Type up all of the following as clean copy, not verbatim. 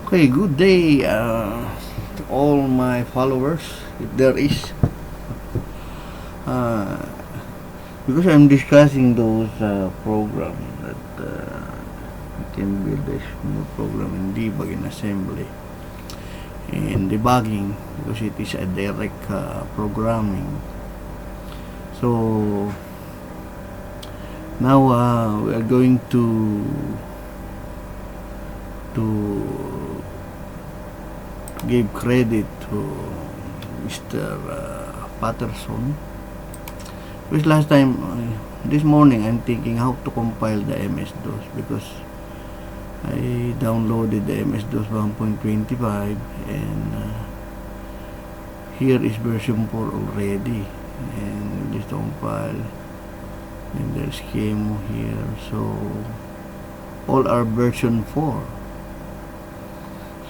Okay, good day to all my followers, if there is. Uh, because I'm discussing those programs that you can build a small program in debug and assembly and debugging, because it is a direct programming. So now we are going to give credit to Mr. Paterson, which last time this morning I'm thinking how to compile the MS-DOS, because I downloaded the MS-DOS 1.25 and here is version 4 already, and just compile, and there's Chemo here, so all are version 4.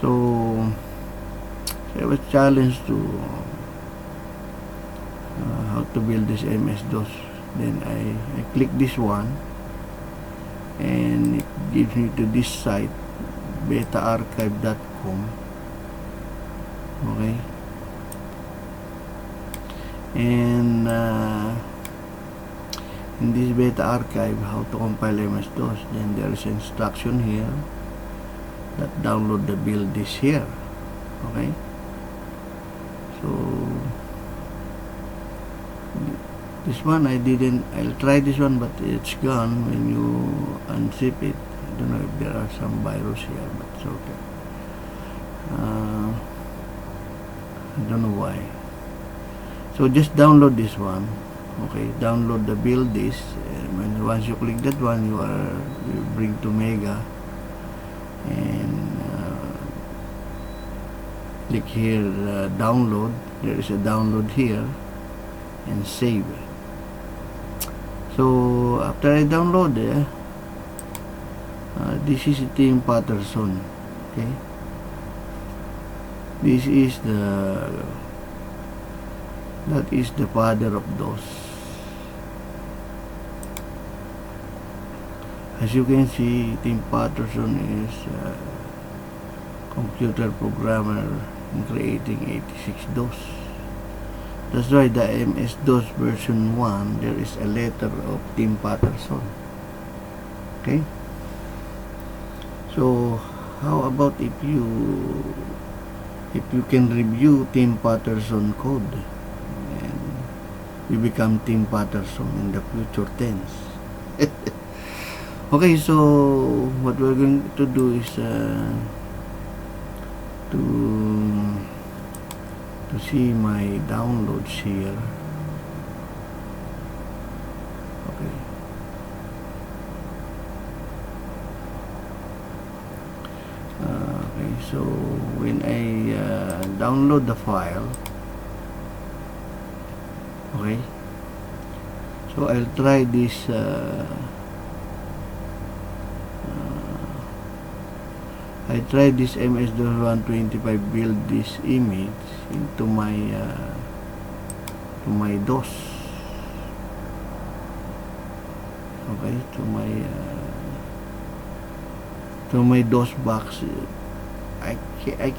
So I was challenged to how to build this MS-DOS. Then I click this one and it gives me to this site, betaarchive.com. Okay, and in this beta archive, how to compile MS-DOS, then there is instruction here that download the build is here. Okay, so this one I'll try this one, but it's gone when you unzip it. I don't know if there are some virus here, but it's okay. I don't know why. So just download this one. Okay, download the build this, and once you click that one, you bring to Mega, and click here, download. There is a download here, and save. So after I download it, this is Team Paterson. Okay, this is that is the father of DOS. As you can see, Team Paterson is a computer programmer in creating 86 DOS. That's why the MS-DOS version 1, there is a letter of Team Paterson. Okay? So, how about if you can review Team Paterson code and you become Team Paterson in the future tense. Okay, so what we're going to do is to see my downloads here. Okay. Okay, so when I download the file, okay, so I'll try this I tried this MS-DOS 125 build this image into my DOS. Okay, to my DOS box. I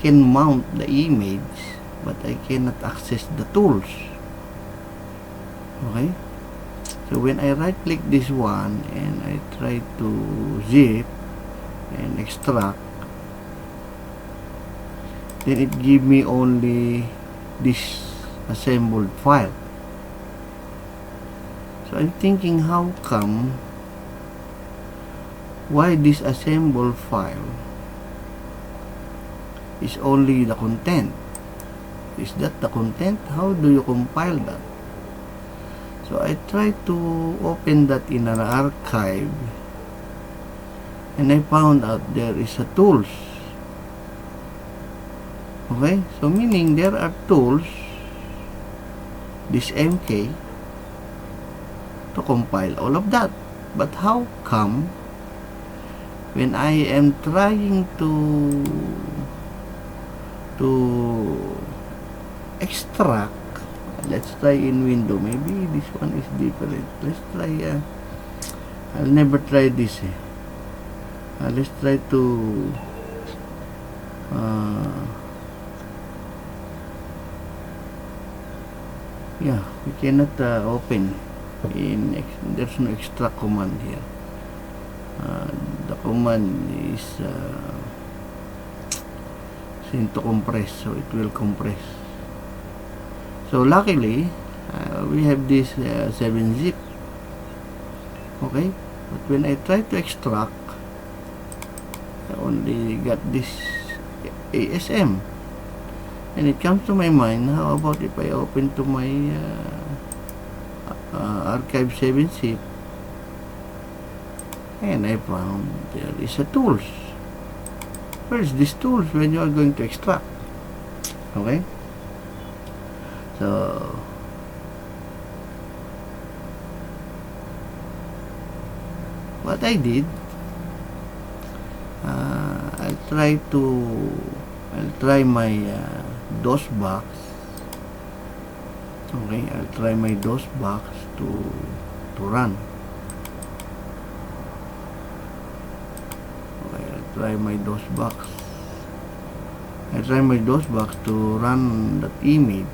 can mount the image, but I cannot access the tools. Okay, so when I right click this one and I try to zip and extract, then it give me only this assembled file. So I'm thinking, how come, why this assembled file is only the content? Is that the content? How do you compile that? So I try to open that in an archive, and I found out there is a tools. Okay, so meaning there are tools, this MK, to compile all of that. But how come when I am trying to extract, let's try in window, maybe this one is different. Let's try I'll never try this let's try to cannot open there's no extra command here. The command is sent to compress, so it will compress. So luckily we have this 7-zip. Okay, but when I try to extract, I only got this ASM, and it comes to my mind, how about if I open to my archive 7-zip, and I found there is a tools. Where is this tools when you are going to extract? Okay, so what I did, I'll try my DOS box. Okay, I'll try my DOS box to run. Okay, I'll try my DOS box. I try my DOS box to run that image,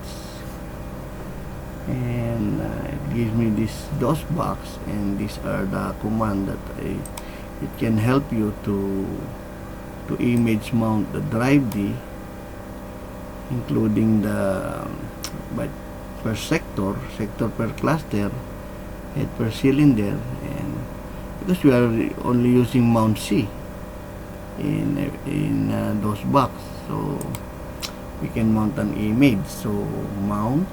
and it gives me this DOS box, and these are the command that it can help you to image mount the drive D, including the by per sector per cluster, head per cylinder, and because we are only using mount C in DOS box, so we can mount an image. So mount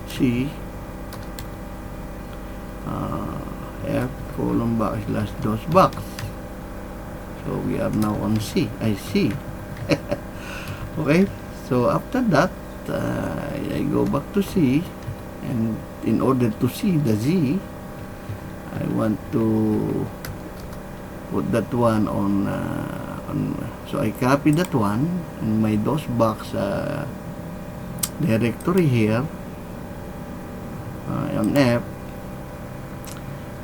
C F colon backslash DOS box. So we are now on C. I see. Okay, so after that I go back to C, and in order to see the Z, I want to put that one on so I copy that one in my DOS box directory here on F.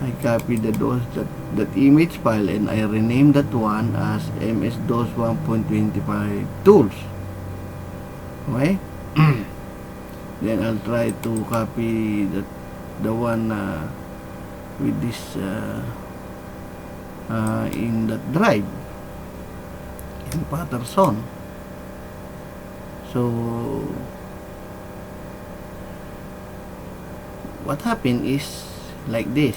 I copy the DOS that image file, and I rename that one as MS-DOS 1.25 tools. Okay. Then I'll try to copy the one with this in that drive in Paterson. So what happened is like this.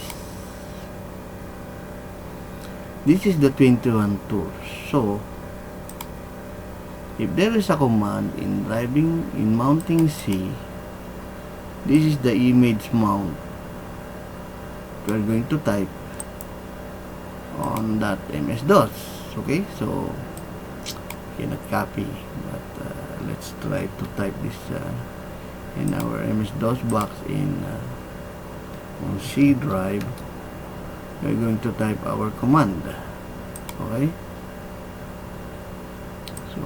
This is the 21 tools. So if there is a command in mounting C, this is the image mount we are going to type on that MS-DOS. Okay, so cannot copy, but let's try to type this in our MS-DOS box on C drive. We're going to type our command. Okay, so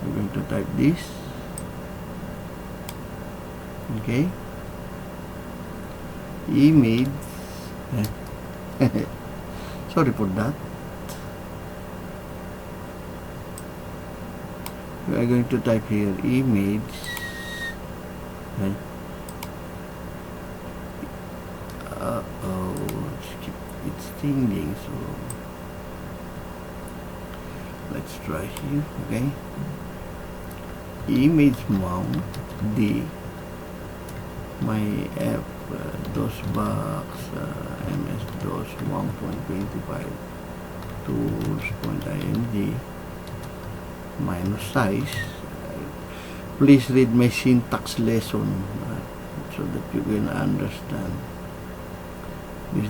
we're going to type this. Okay, image sorry for that. We are going to type here image. Okay. It's changing, so let's try here. Okay, image mount D, my F DOS box MS-DOS 1.25 tools.img minus size. Please read my syntax lesson so that you can understand. This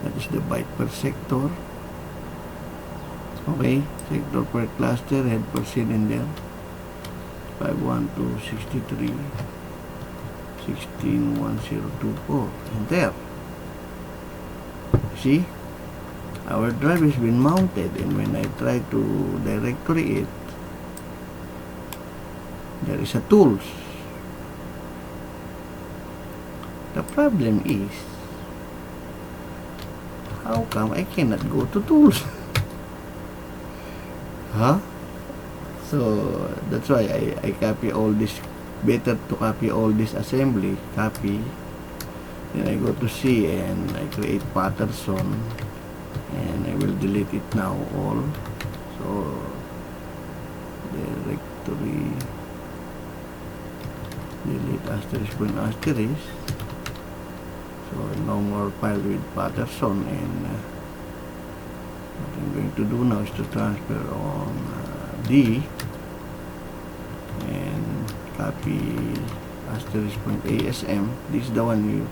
that is the byte per sector. Okay, sector per cluster, head per cylinder, 51263 161024. Enter. See, our drive has been mounted, and when I try to directory it, there is a tools. The problem is how come I cannot go to tools? Huh? So that's why I copy all this. Better to copy all this assembly. Copy. Then I go to C and I create Paterson. And I will delete it now all. So directory, delete asterisk and asterisk. So no more file with Paterson. And what I'm going to do now is to transfer on D and copy asterisk.asm. This is the one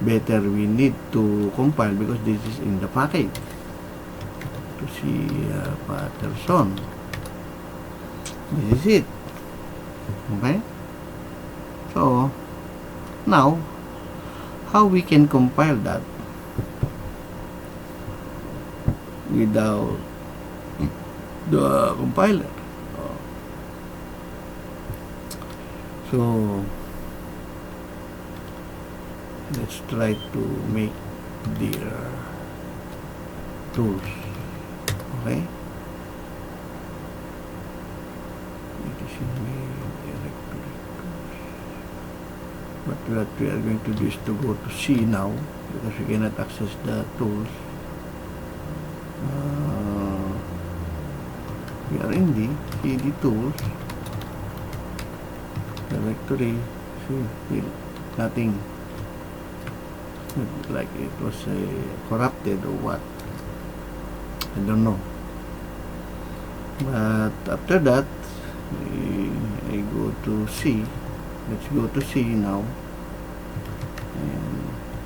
better we need to compile because this is in the package to see Paterson. This is it. Okay, so now how we can compile that without the compiler? So let's try to make their tools. Okay, it is in the directory tools. But what we are going to do is to go to C now because we cannot access the tools. We are in the CD tools directory. See, nothing. Like it was corrupted or what, I don't know. But after that I go to C. Let's go to C now and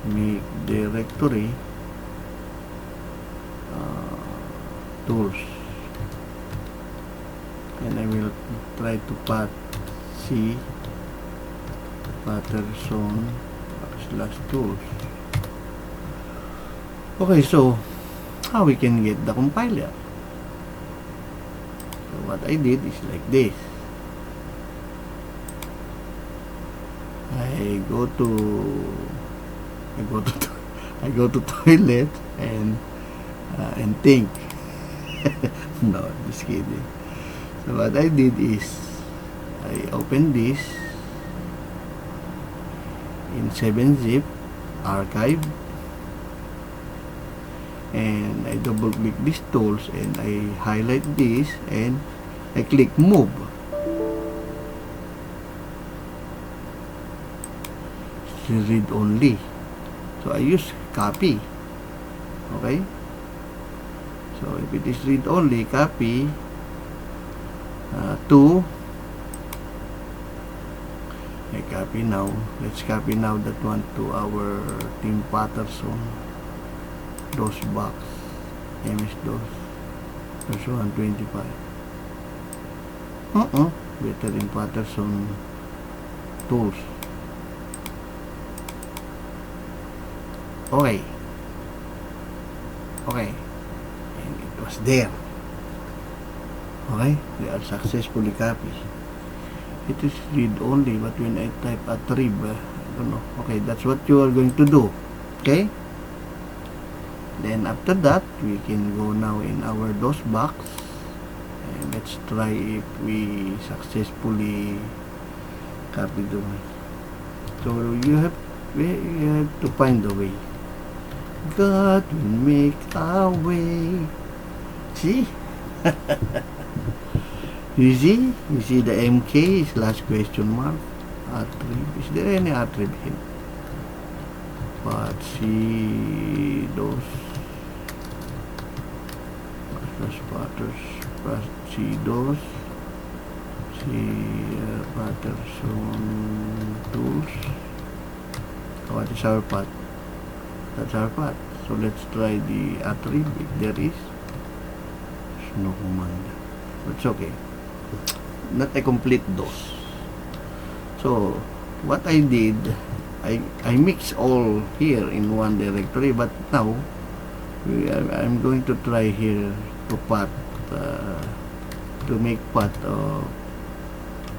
make directory tools, and I will try to path C Paterson / tools. Okay, so how we can get the compiler? So what I did is like this. I go to toilet and think. No, just kidding. So what I did is I open this in 7-zip archive, and I double click these tools and I highlight this and I click move. It's read only, so I use copy. Okay, so if it is read only, copy to I copy now. Let's copy now that one to our Team Paterson DOS box, MS-DOS version 125. Better in Paterson tools. Okay, and it was there. Okay, they are successfully copied. It is read only, but when I type attrib, I don't know. Okay, that's what you are going to do. Okay, then after that we can go now in our DOS box and let's try if we successfully copy the way. So you have to find the way. God will make a way. See? You see the MK / question mark attrib. Is there any attrib here? But see those see those Paterson tools. What is our path? That's our path. So let's try the attrib if there is. There's no command. It's okay. Not a complete DOS. So what I did, I mix all here in one directory, but now I'm going to try here to path to make path of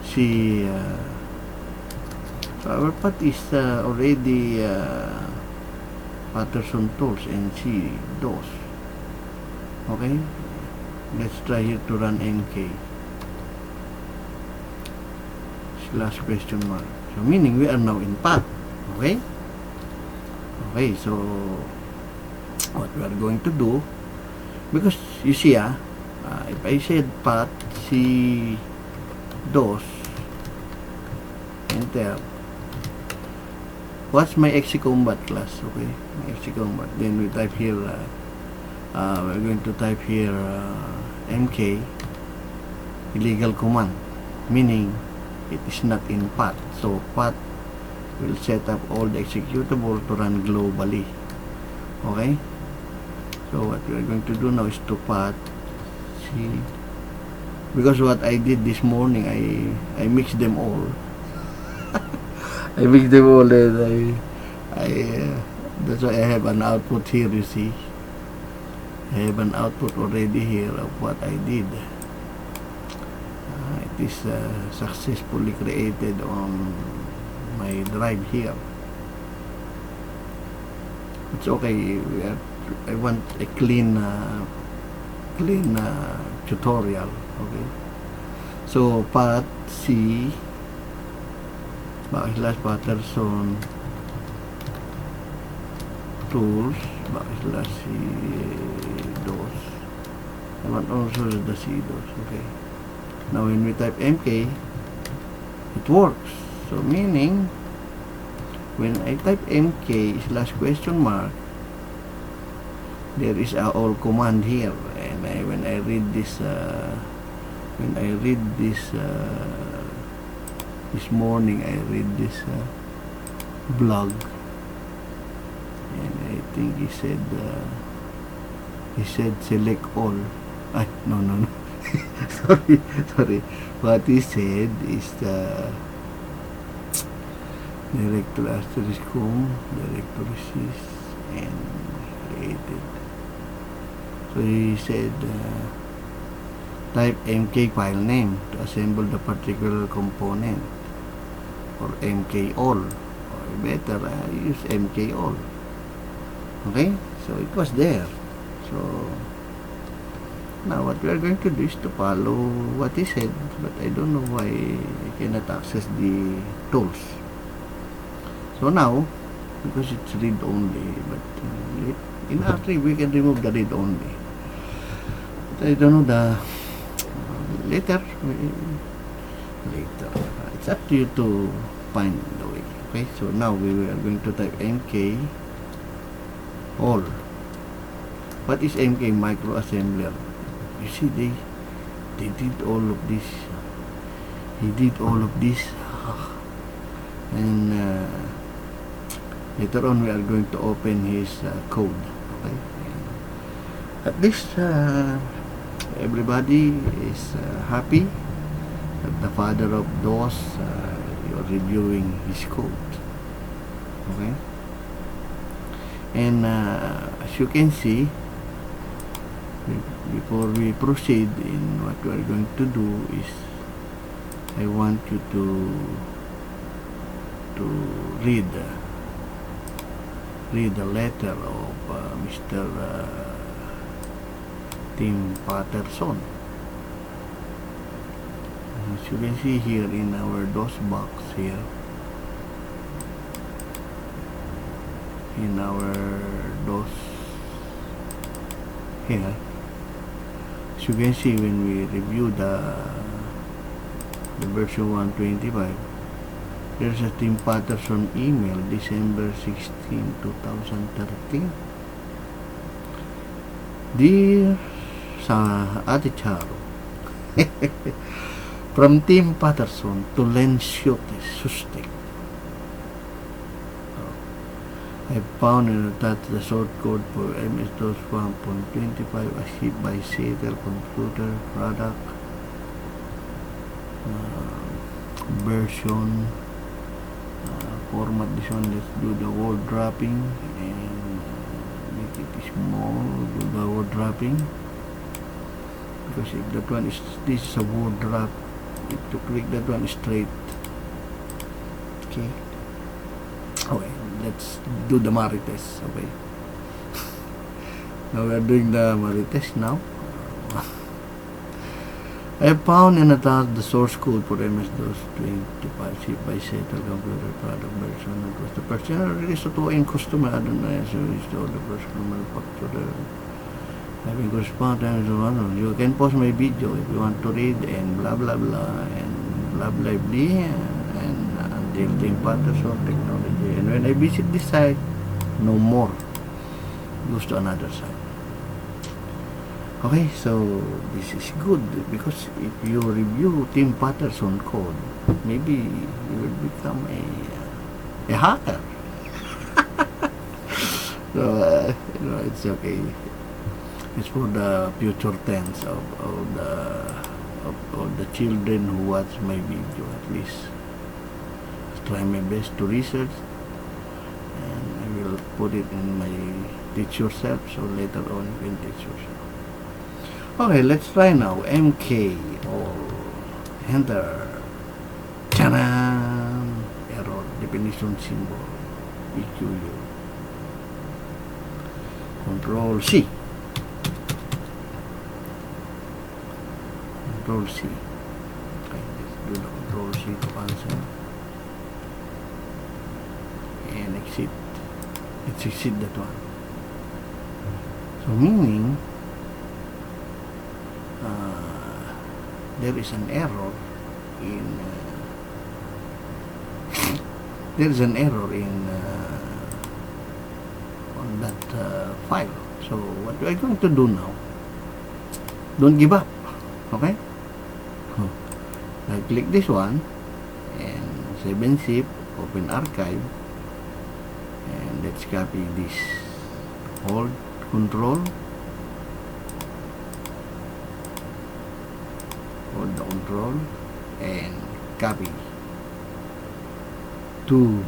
see so our path is already Paterson tools and see those. Okay, let's try here to run MK slash question mark. So meaning we are now in path. Okay, so what we are going to do, because you see if I said path, see those, enter. What's my XCombat class? Okay, my XCombat. Then we type here, we're going to type here MK illegal command, meaning it is not in path. So path will set up all the executable to run globally. Okay, so what we are going to do now is to path see, because what I did this morning, I mixed them all. I mixed them all, and that's why I have an output here. You see, I have an output already here of what I did. It is successfully created on my drive here. It's okay. I want a clean tutorial. Okay, so path C / Paterson tools / C dos. I want also the C dos. Okay, now when we type MK, it works. So meaning when I type MK / question mark, there is a all command here, and when I read this this morning, I read this blog, and I think he said select all. No. sorry. What he said is the director asterisk home, directory sys, and created. So he said type MK file name to assemble the particular component, or MK all, or better use MK all. Okay, so it was there. So now what we are going to do is to follow what he said, but I don't know why I cannot access the tools. So now, because it's read only, but in R3 we can remove the read only. But I don't know the later. It's up to you to find the way. Okay, so now we are going to type MK all. What is MK microassembler? You see, they did all of this. He did all of this, and later on we are going to open his code. Okay, at least everybody is happy that the father of those you're reviewing his code. Okay, and as you can see, before we proceed in what we are going to do is I want you to read the letter of Mr. Tim Paterson. As you can see here in our DOS box here, in our DOS here, as you can see, when we review the version 125, there's a Tim Paterson email, December 16, 2013. Dear Ate Charo, from Tim Paterson to Len Sustek. I found that the short code for MS-DOS 1.25 as shipped by Seattle Computer Product version format. This one, let's do the word dropping and make it small. Do the word dropping, because if that one is, this is a word drop, you have to click that one straight. Okay, let's do the Marites, okay? Now we are doing the Marites now. I have found and attached the source code for MS-DOS 25 zip by settle computer product version across the person release to in customer adonai so install the personal manufacturer having correspondence you can pause my video if you want to read and blah blah blah and blah blah blah and until the Paterson technology, and when I visit this site no more, goes to another site. Okay, so this is good because if you review Tim Paterson code, maybe you will become a hacker. So it's okay. It's for the future tense of the children who watch my video. At least try my best to research, and I will put it in my Teach Yourself, so later on you can teach yourself. Okay, let's try now. MK or enter. Ta-da! Error definition symbol. EQU. Control C. Control C. Okay, let's do the Control C to cancel. And exit. Let's exit that one. So meaning there is an error in on that file. So what we are going to do now, don't give up, okay? I click this one and 7-zip, open archive, and let's copy this. Hold control, hold the control and copy to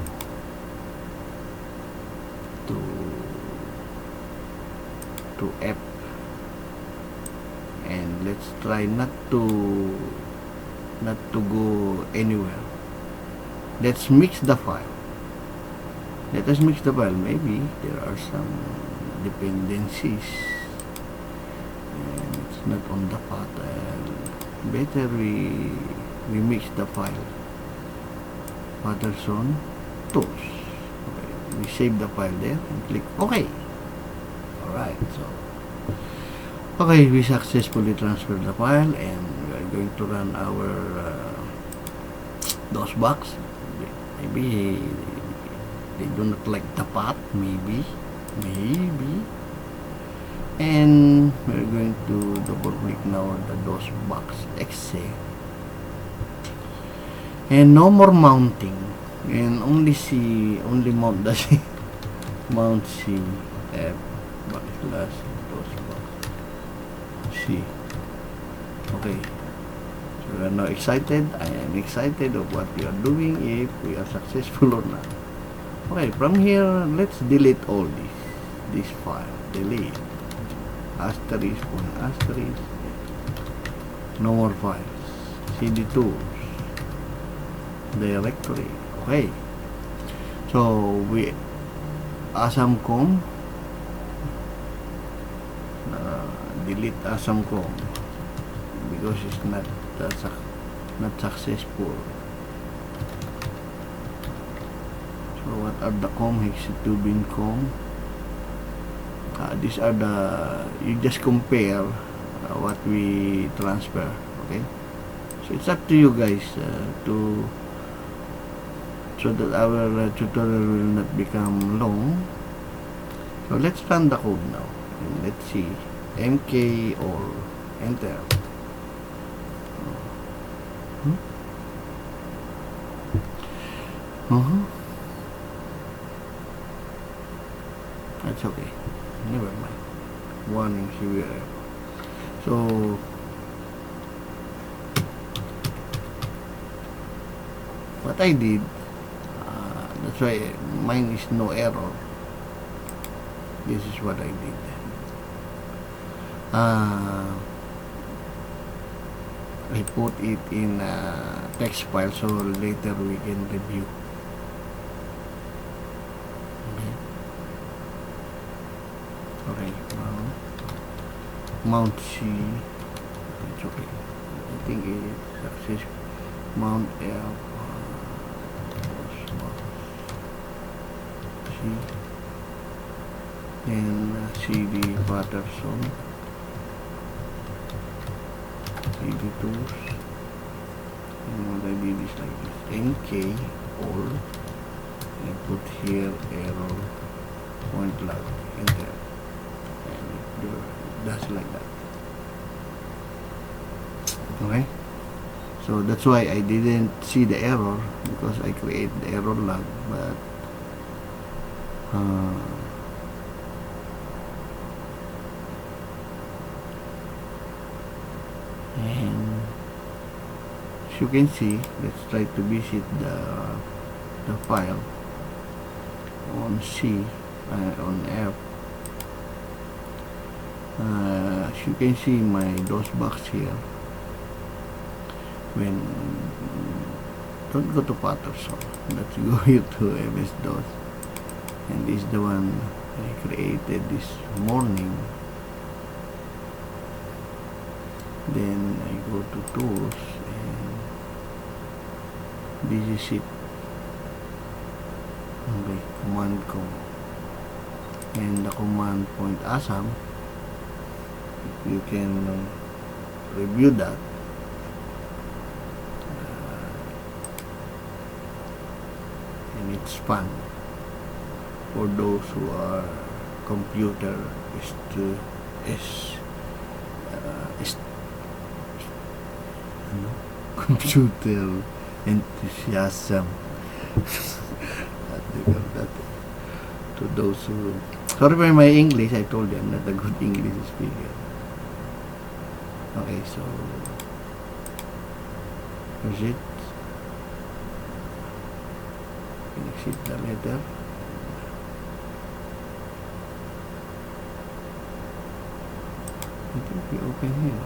F, and let's try not to go anywhere. Let's mix the file. Let us mix the file. Maybe there are some dependencies and it's not on the pattern. Better we mix the file. Paterson tools. Okay. We save the file there and click OK. Alright, so okay, we successfully transferred the file and we are going to run our DOS box. Maybe they do not like the path, maybe, and we're going to double click now the DOS box exe, and no more mounting, and only mount the C, mount C, F, backslash DOS box C. Okay, so we are now excited. I am excited of what we are doing, if we are successful or not. Okay, from here, let's delete all this file. Delete. Asterisk, asterisk. No more files. CD tools. Directory. Okay. So, we ASAMCOM. Delete ASAMCOM because it's not successful. So what are the com? Hex2 bin com. These are the, you just compare what we transfer. Okay, so it's up to you guys so that our tutorial will not become long. So let's run the code now and let's see. MK or enter. That's okay. Never mind. Warning here. So what I did, that's why mine is no error. This is what I did. I put it in a text file so later we can review. Okay, Mount C. It's okay. I think it's successful. Mount F. C. Then CD Paterson. CD tools. And what I did is like this. NK all. And put here error point log. Enter. And it does like that. Okay, so that's why I didn't see the error, because I create the error log, but and as you can see, let's try to visit the file on C, on F. As you can see, my DOS box here. When don't go to Paterson, let's go here to MS-DOS, and this is the one I created this morning. Then I go to tools, and this is it. Okay, command com, and the command point ASM, you can review that. And it's fun for those who are computer computer enthusiasm. That to those who, sorry for my English, I told you I'm not a good English speaker. Okay, so here's it. Exit the letter. I think we open here.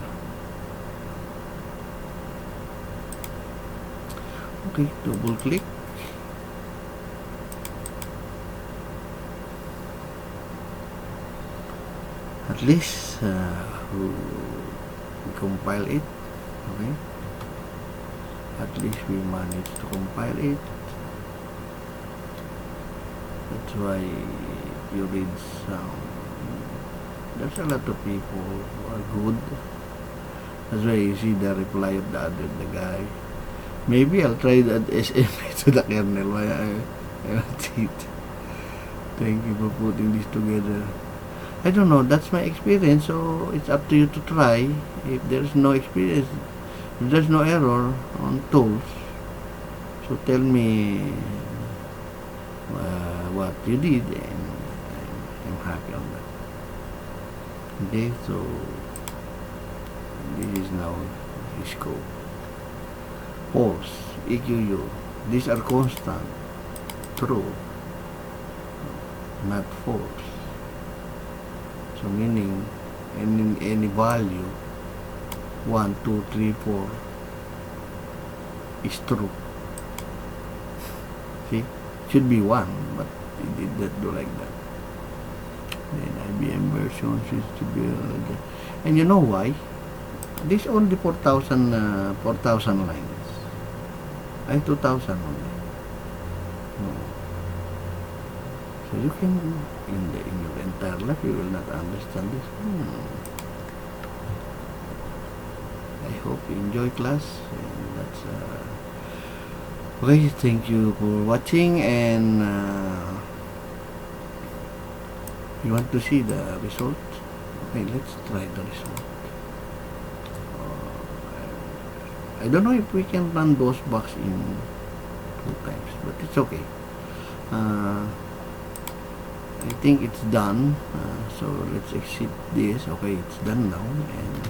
Okay, double click. At least we compile it. Okay, at least we managed to compile it. That's why you read some. There's a lot of people who are good. That's why you see the reply of the guy. Maybe I'll try that SMA to the kernel. Why I want it. Thank you for putting this together. I don't know. That's my experience. So it's up to you to try. If there's no experience, if there's no error on tools, so tell me what you did, and I'm happy on that. Okay, so this is now the scope. False, EQU, these are constant, true, not false. So meaning any value 1, 2, 3, 4 is true. See, should be 1, but it did not do like that. Then IBM version is to be and you know why? This only 4,000 lines. I 2,000 only. No. So you can in your entire life you will not understand this. I hope you enjoy class, and that's okay. Thank you for watching, and you want to see the result? Okay, let's try the result. I don't know if we can run those box in 2 times, but it's okay. I think it's done. So let's exit this. Okay, it's done now, and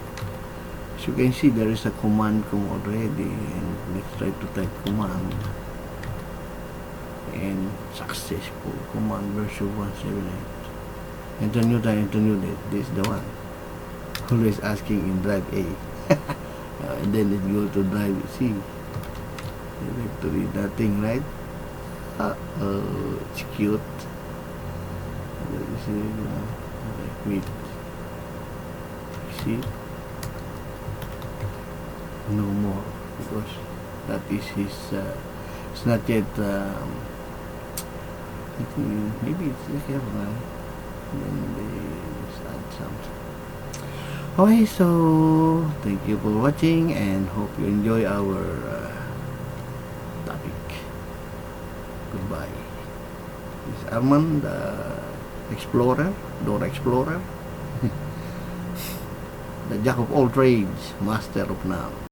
as you can see, there is a command already, and let's try to type command, and successful command version 178. Enter new time, enter new date. This is the one. Always asking in drive A. And then it go to drive C. Directory, nothing, right? It's cute. Wait. See? No more. Because that is his, it's not yet, maybe it's like everyone. Then they just add something. Okay, so thank you for watching and hope you enjoy our topic. Goodbye. This is Arman, the explorer, door explorer, the jack of all trades, master of none.